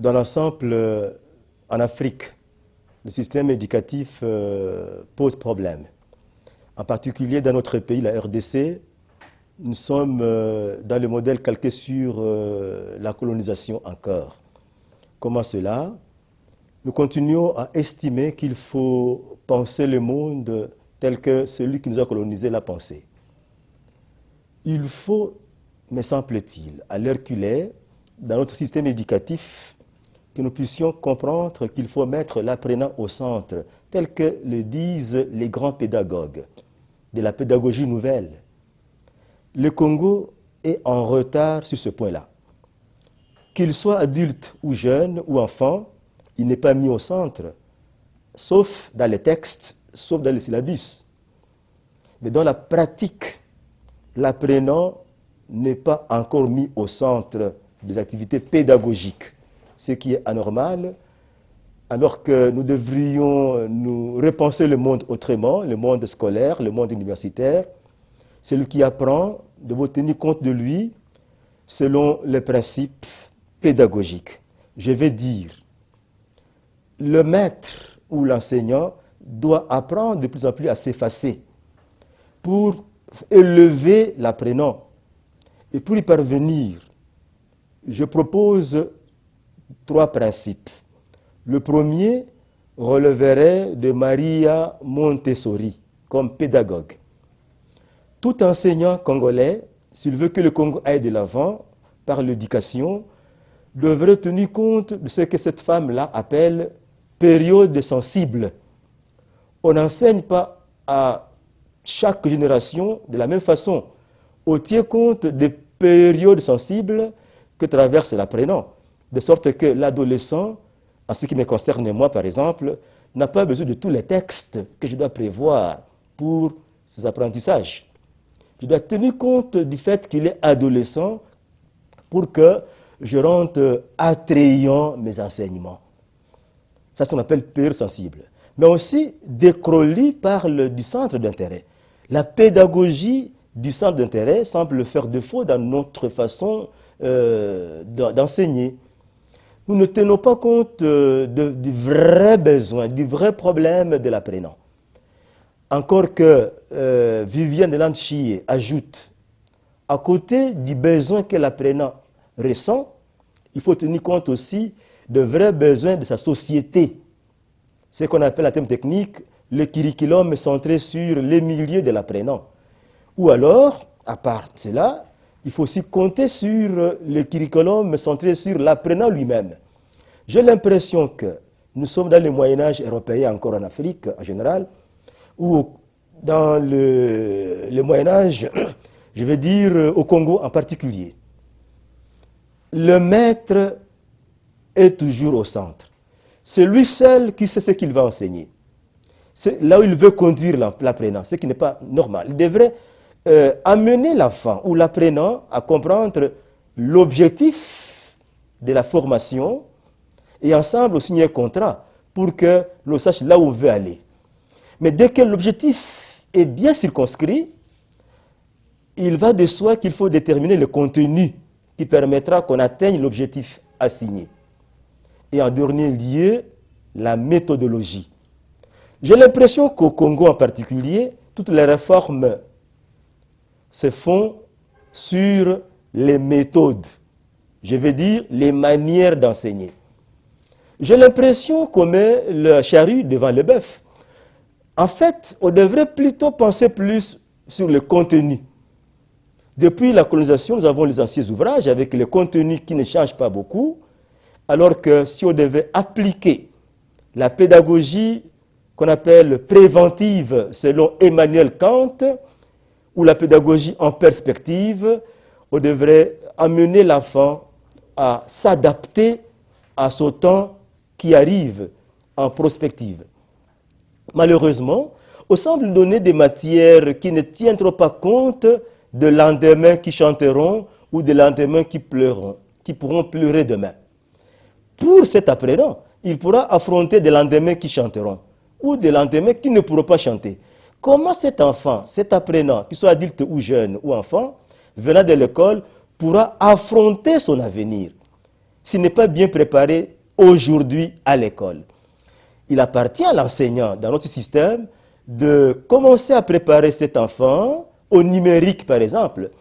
dans l'ensemble, en Afrique, le système éducatif pose problème. En particulier dans notre pays, la RDC, nous sommes dans le modèle calqué sur la colonisation encore. Comment cela? Nous continuons à estimer qu'il faut penser le monde tel que celui qui nous a colonisés l'a pensé. Il faut, me semble-t-il, à l'heure qu'il est, dans notre système éducatif, que nous puissions comprendre qu'il faut mettre l'apprenant au centre, tel que le disent les grands pédagogues de la pédagogie nouvelle. Le Congo est en retard sur ce point-là. Qu'il soit adulte ou jeune ou enfant, il n'est pas mis au centre, sauf dans les textes, sauf dans les syllabus. Mais dans la pratique, l'apprenant n'est pas encore mis au centre des activités pédagogiques, ce qui est anormal, alors que nous devrions nous repenser le monde autrement, le monde scolaire, le monde universitaire. Celui qui apprend doit tenir compte de lui selon les principes pédagogiques. Je vais dire, le maître ou l'enseignant doit apprendre de plus en plus à s'effacer pour élever l'apprenant. Et pour y parvenir, je propose 3 principes. Le premier releverait de Maria Montessori comme pédagogue. Tout enseignant congolais, s'il veut que le Congo aille de l'avant par l'éducation, devrait tenir compte de ce que cette femme-là appelle période sensible. On n'enseigne pas à chaque génération de la même façon. On tient compte des périodes sensibles que traverse l'apprenant, de sorte que l'adolescent, en ce qui me concerne moi par exemple, n'a pas besoin de tous les textes que je dois prévoir pour ses apprentissages. Je dois tenir compte du fait qu'il est adolescent pour que je rende attrayant mes enseignements. Ça, c'est ce qu'on appelle période sensible. Mais aussi, De Crowley parle du centre d'intérêt. La pédagogie du centre d'intérêt semble faire défaut dans notre façon d'enseigner. Nous ne tenons pas compte du vrai besoin, du vrai problème de l'apprenant. Encore que Viviane Landchier ajoute, à côté du besoin que l'apprenant ressent, il faut tenir compte aussi de vrais besoins de sa société. Ce qu'on appelle en termes techniques le curriculum centré sur les milieux de l'apprenant. Ou alors, à part cela, il faut aussi compter sur le curriculum centré sur l'apprenant lui-même. J'ai l'impression que nous sommes dans le Moyen-Âge européen, encore en Afrique en général, ou dans le Moyen-Âge, je vais dire au Congo en particulier. Le maître est toujours au centre. C'est lui seul qui sait ce qu'il va enseigner. C'est là où il veut conduire l'apprenant, ce qui n'est pas normal. Il devrait amener l'enfant ou l'apprenant à comprendre l'objectif de la formation et ensemble signer un contrat pour que l'on sache là où on veut aller. Mais dès que l'objectif est bien circonscrit, il va de soi qu'il faut déterminer le contenu qui permettra qu'on atteigne l'objectif assigné. Et en dernier lieu, la méthodologie. J'ai l'impression qu'au Congo en particulier, toutes les réformes se font sur les méthodes. Je veux dire, les manières d'enseigner. J'ai l'impression qu'on met la charrue devant le bœuf. En fait, on devrait plutôt penser plus sur le contenu. Depuis la colonisation, nous avons les anciens ouvrages avec le contenu qui ne change pas beaucoup, alors que si on devait appliquer la pédagogie qu'on appelle préventive selon Emmanuel Kant, ou la pédagogie en perspective, on devrait amener l'enfant à s'adapter à ce temps qui arrive en prospective. Malheureusement, on semble donner des matières qui ne tiendront pas compte de lendemains qui chanteront ou de lendemains qui pleureront, qui pourront pleurer demain. Pour cet apprenant, il pourra affronter des lendemains qui chanteront ou des lendemains qui ne pourront pas chanter. Comment cet enfant, cet apprenant, qu'il soit adulte ou jeune ou enfant, venant de l'école, pourra affronter son avenir? s'il n'est pas bien préparé aujourd'hui à l'école. Il appartient à l'enseignant dans notre système de commencer à préparer cet enfant au numérique, par exemple.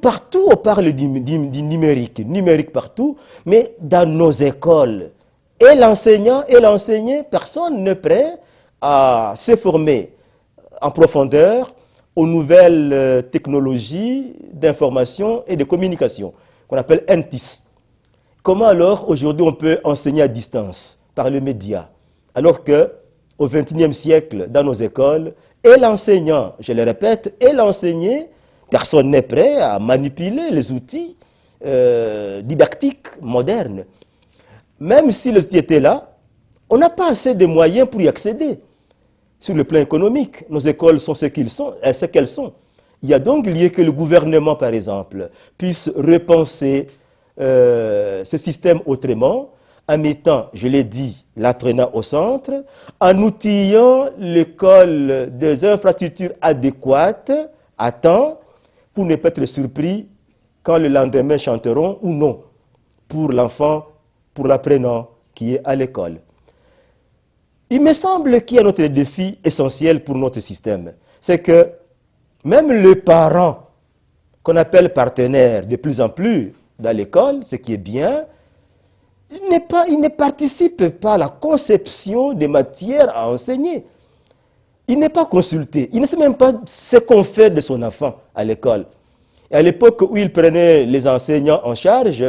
Partout, on parle du numérique partout, mais dans nos écoles. Et l'enseignant et l'enseigné, personne n'est prêt à se former en profondeur aux nouvelles technologies d'information et de communication, qu'on appelle NTIS. Comment alors, aujourd'hui, on peut enseigner à distance, par les médias, alors qu'au XXIe siècle, dans nos écoles, et l'enseignant, je le répète, et l'enseigné, personne n'est prêt à manipuler les outils didactiques modernes. Même si les outils étaient là, on n'a pas assez de moyens pour y accéder. Sur le plan économique, nos écoles sont ce qu'elles sont. Il y a donc lieu que le gouvernement, par exemple, puisse repenser ce système autrement, en mettant, je l'ai dit, l'apprenant au centre, en outillant l'école des infrastructures adéquates à temps, pour ne pas être surpris quand le lendemain chanteront ou non pour l'enfant, pour l'apprenant qui est à l'école. Il me semble qu'il y a notre défi essentiel pour notre système. C'est que même les parents, qu'on appelle partenaires de plus en plus dans l'école, ce qui est bien, ils ne participent pas à la conception des matières à enseigner. Il n'est pas consulté. Il ne sait même pas ce qu'on fait de son enfant à l'école. Et à l'époque où il prenait les enseignants en charge,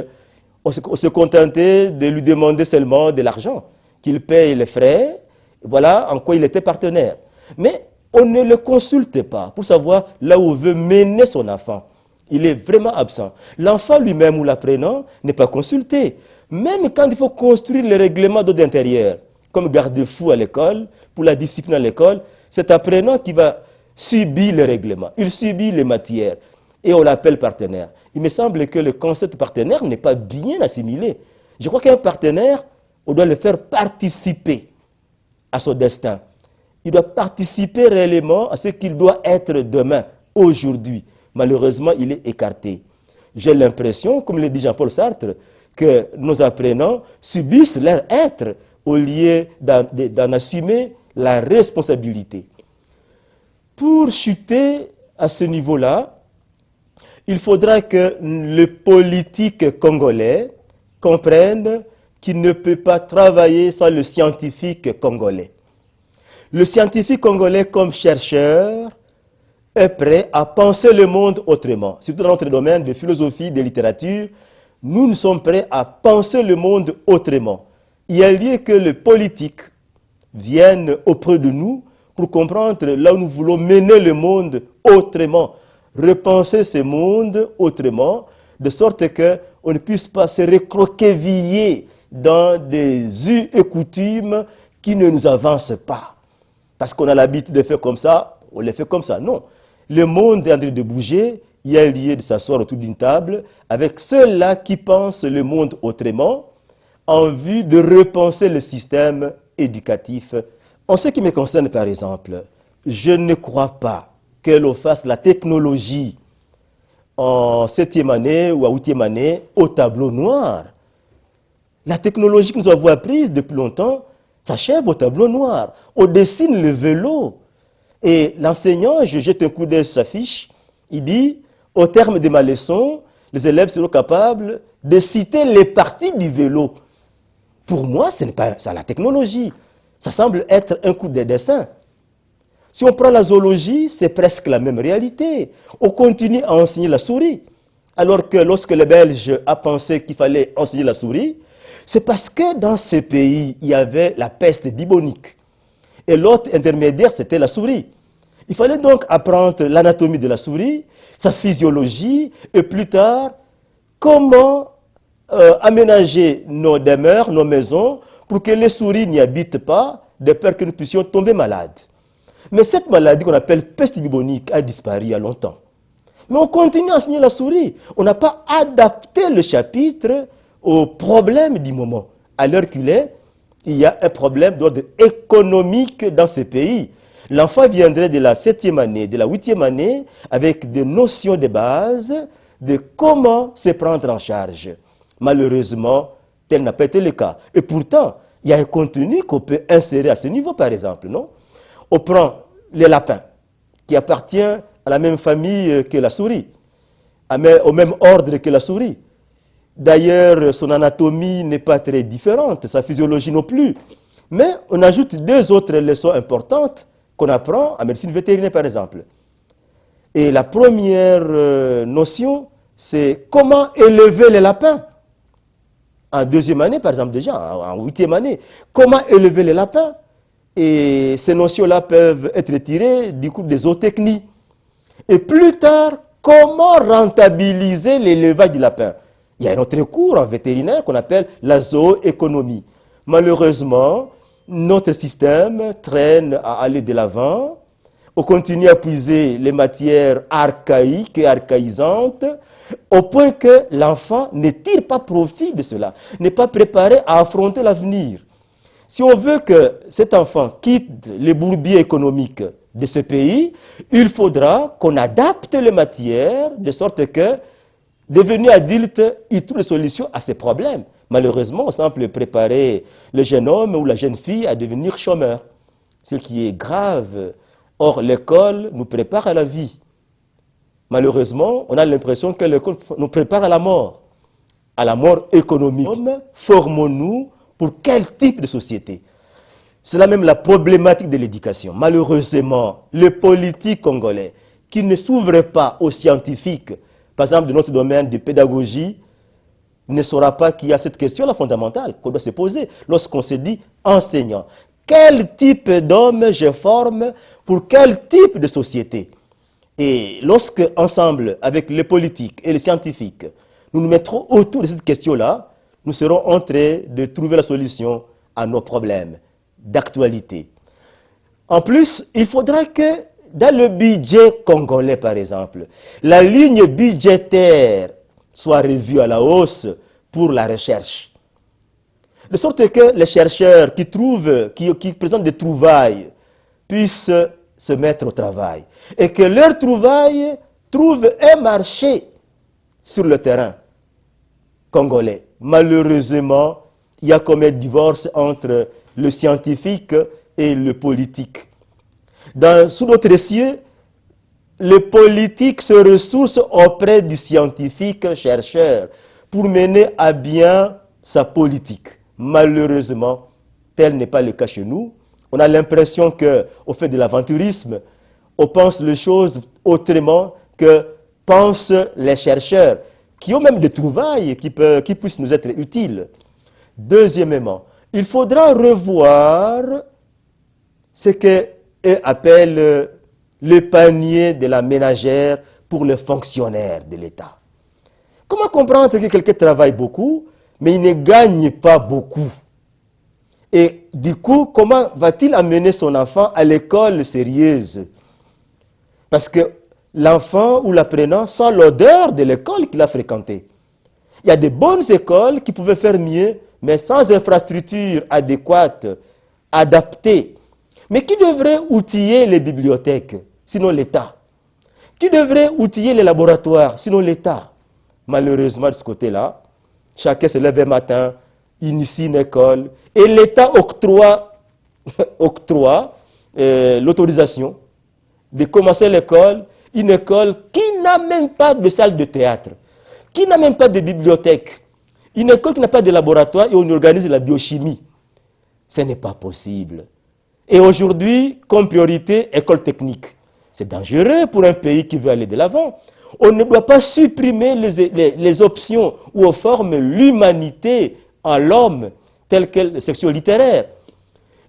on se contentait de lui demander seulement de l'argent, qu'il paye les frais, voilà en quoi il était partenaire. Mais on ne le consulte pas pour savoir là où veut mener son enfant. Il est vraiment absent. L'enfant lui-même ou l'apprenant n'est pas consulté. Même quand il faut construire les règlements d'ordre intérieur, comme garde-fou à l'école, pour la discipline à l'école, c'est apprenant qui va subir les règlements, il subit les matières, et on l'appelle partenaire. Il me semble que le concept partenaire n'est pas bien assimilé. Je crois qu'un partenaire, on doit le faire participer à son destin. Il doit participer réellement à ce qu'il doit être demain, aujourd'hui. Malheureusement, il est écarté. J'ai l'impression, comme le dit Jean-Paul Sartre, que nos apprenants subissent leur être au lieu d'en assumer la responsabilité. Pour chuter à ce niveau-là, il faudra que les politiques congolais comprennent qu'il ne peut pas travailler sans le scientifique congolais. Le scientifique congolais, comme chercheur, est prêt à penser le monde autrement. Surtout dans notre domaine de philosophie, de littérature, nous sommes prêts à penser le monde autrement. Il y a lieu que les politiques viennent auprès de nous pour comprendre là où nous voulons mener le monde autrement, repenser ce monde autrement, de sorte qu'on ne puisse pas se recroqueviller dans des us et coutumes qui ne nous avancent pas. Parce qu'on a l'habitude de faire comme ça, on les fait comme ça. Non. Le monde est en train de bouger, il y a lieu de s'asseoir autour d'une table avec ceux-là qui pensent le monde autrement en vue de repenser le système éducatif. En ce qui me concerne, par exemple, je ne crois pas que l'on fasse la technologie en 7e année ou à 8e année au tableau noir. La technologie que nous avons apprise depuis longtemps s'achève au tableau noir. On dessine le vélo. Et l'enseignant, je jette un coup d'œil sur sa fiche, il dit, au terme de ma leçon, les élèves seront capables de citer les parties du vélo. Pour moi, ce n'est pas ça la technologie. Ça semble être un coup de dessin. Si on prend la zoologie, c'est presque la même réalité. On continue à enseigner la souris. Alors que lorsque les Belges ont pensé qu'il fallait enseigner la souris, c'est parce que dans ces pays, il y avait la peste bubonique. Et l'autre intermédiaire, c'était la souris. Il fallait donc apprendre l'anatomie de la souris, sa physiologie, et plus tard, comment aménager nos demeures, nos maisons, pour que les souris n'y habitent pas, de peur que nous puissions tomber malades. Mais cette maladie qu'on appelle peste bubonique a disparu il y a longtemps. Mais on continue à enseigner la souris. On n'a pas adapté le chapitre au problème du moment. À l'heure qu'il est, il y a un problème d'ordre économique dans ces pays. L'enfant viendrait de la 7e année, de la 8e année, avec des notions de base de comment se prendre en charge. Malheureusement, tel n'a pas été le cas. Et pourtant, il y a un contenu qu'on peut insérer à ce niveau, par exemple, non? On prend les lapins, qui appartient à la même famille que la souris, au même ordre que la souris. D'ailleurs, son anatomie n'est pas très différente, sa physiologie non plus. Mais on ajoute deux autres leçons importantes qu'on apprend en médecine vétérinaire, par exemple. Et la première notion, c'est comment élever les lapins. En deuxième année, par exemple, déjà, en huitième année. Comment élever les lapins? Et ces notions-là peuvent être tirées du cours des zootechnies. Et plus tard, comment rentabiliser l'élevage du lapin? Il y a un autre cours en vétérinaire qu'on appelle la zooéconomie. Malheureusement, notre système traîne à aller de l'avant. On continue à puiser les matières archaïques et archaïsantes au point que l'enfant ne tire pas profit de cela, n'est pas préparé à affronter l'avenir. Si on veut que cet enfant quitte les bourbiers économiques de ce pays, il faudra qu'on adapte les matières de sorte que, devenu adulte, il trouve des solutions à ses problèmes. Malheureusement, on semble préparer le jeune homme ou la jeune fille à devenir chômeur, ce qui est grave. Or, l'école nous prépare à la vie. Malheureusement, on a l'impression que l'école nous prépare à la mort économique. Formons-nous pour quel type de société? C'est là même la problématique de l'éducation. Malheureusement, les politiques congolais qui ne s'ouvrent pas aux scientifiques, par exemple de notre domaine de pédagogie, ne saura pas qu'il y a cette question-là fondamentale qu'on doit se poser lorsqu'on se dit enseignant. Quel type d'homme je forme pour quel type de société? Et lorsque, ensemble, avec les politiques et les scientifiques, nous nous mettrons autour de cette question-là, nous serons en train de trouver la solution à nos problèmes d'actualité. En plus, il faudra que dans le budget congolais, par exemple, la ligne budgétaire soit revue à la hausse pour la recherche. De sorte que les chercheurs qui présentent des trouvailles puissent se mettre au travail. Et que leurs trouvailles trouvent un marché sur le terrain congolais. Malheureusement, il y a comme un divorce entre le scientifique et le politique. Sous notre cieux, le politique se ressource auprès du scientifique chercheur pour mener à bien sa politique. Malheureusement, tel n'est pas le cas chez nous. On a l'impression qu'au fait de l'aventurisme, on pense les choses autrement que pensent les chercheurs, qui ont même des trouvailles qui puissent nous être utiles. Deuxièmement, il faudra revoir ce qu'eux appellent le panier de la ménagère pour les fonctionnaires de l'État. Comment comprendre que quelqu'un travaille beaucoup, mais il ne gagne pas beaucoup? Et du coup, comment va-t-il amener son enfant à l'école sérieuse? Parce que l'enfant ou l'apprenant sent l'odeur de l'école qu'il a fréquentée. Il y a de bonnes écoles qui pouvaient faire mieux, mais sans infrastructure adéquate, adaptée. Mais qui devrait outiller les bibliothèques, sinon l'État? Qui devrait outiller les laboratoires, sinon l'État? Malheureusement, de ce côté-là, chacun se lève un matin, initie une école, et l'État octroie l'autorisation de commencer l'école, une école qui n'a même pas de salle de théâtre, qui n'a même pas de bibliothèque, une école qui n'a pas de laboratoire et on organise la biochimie. Ce n'est pas possible. Et aujourd'hui, comme priorité, école technique. C'est dangereux pour un pays qui veut aller de l'avant. On ne doit pas supprimer les options où on forme l'humanité en l'homme, telle que les sections littéraires.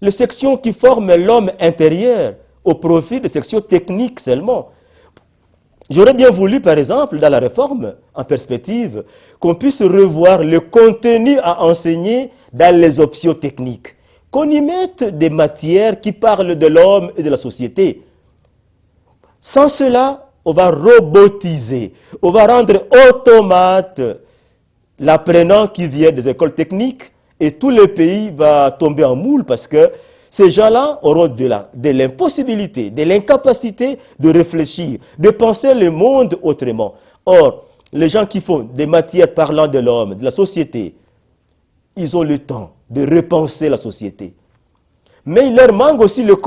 Les sections qui forment l'homme intérieur au profit des sections techniques seulement. J'aurais bien voulu, par exemple, dans la réforme en perspective, qu'on puisse revoir le contenu à enseigner dans les options techniques. Qu'on y mette des matières qui parlent de l'homme et de la société. Sans cela, on va robotiser, on va rendre automate l'apprenant qui vient des écoles techniques et tout le pays va tomber en moule parce que ces gens-là auront de l'impossibilité, de l'incapacité de réfléchir, de penser le monde autrement. Or, Les gens qui font des matières parlant de l'homme, de la société, ils ont le temps de repenser la société. Mais il leur manque aussi le côté